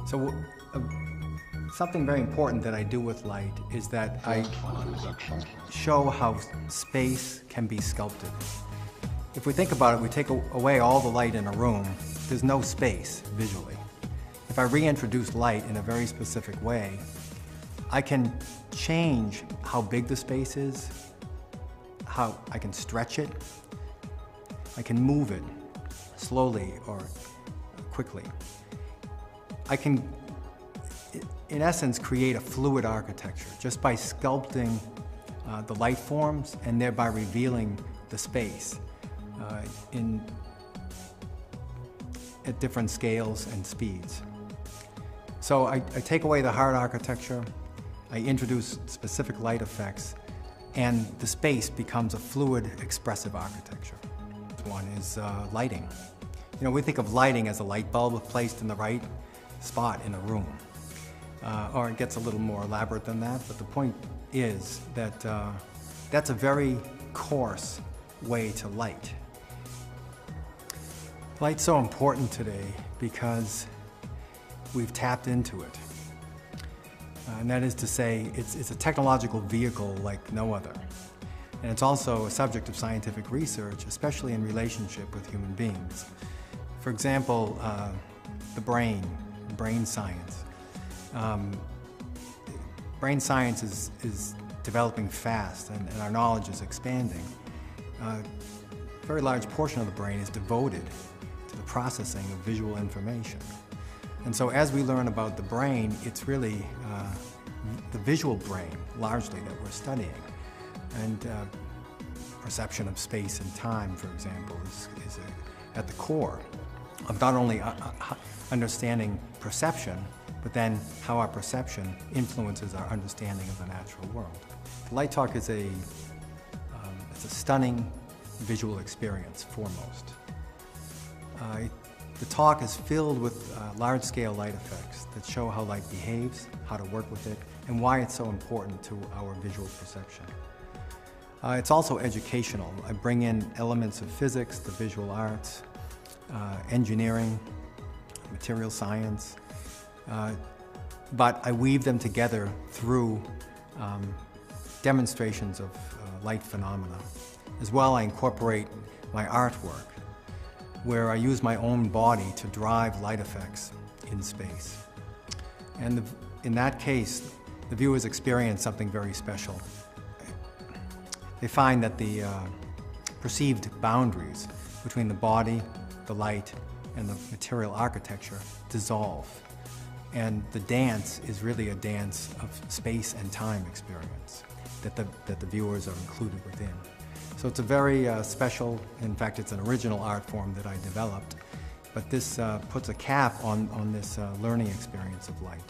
So something very important that I do with light is that I show how space can be sculpted. If we think about it, we take away all the light in a room, there's no space visually. If I reintroduce light in a very specific way, I can change how big the space is, how I can stretch it, I can move it slowly or quickly. I can, in essence, create a fluid architecture just by sculpting the light forms and thereby revealing the space at different scales and speeds. So I take away the hard architecture, I introduce specific light effects, and the space becomes a fluid, expressive architecture. One is lighting. You know, we think of lighting as a light bulb placed in the right spot in a room. Or it gets a little more elaborate than that, but the point is that that's a very coarse way to light. Light's so important today because we've tapped into it. And that is to say, it's a technological vehicle like no other. And it's also a subject of scientific research, especially in relationship with human beings. For example, the brain science. Brain science is developing fast and our knowledge is expanding. A very large portion of the brain is devoted to the processing of visual information. And so as we learn about the brain, it's really the visual brain, largely, that we're studying. And perception of space and time, for example, is at the core of not only understanding perception, but then how our perception influences our understanding of the natural world. Light Talk is it's a stunning visual experience, foremost. The talk is filled with large-scale light effects that show how light behaves, how to work with it, and why it's so important to our visual perception. It's also educational. I bring in elements of physics, the visual arts, engineering, material science, but I weave them together through demonstrations of light phenomena. As well, I incorporate my artwork, where I use my own body to drive light effects in space. And in that case, the viewers experience something very special. They find that the perceived boundaries between the body, the light, and the material architecture dissolve. And the dance is really a dance of space and time experience that the viewers are included within. So it's a very special, in fact it's an original art form that I developed, but this puts a cap on this learning experience of light.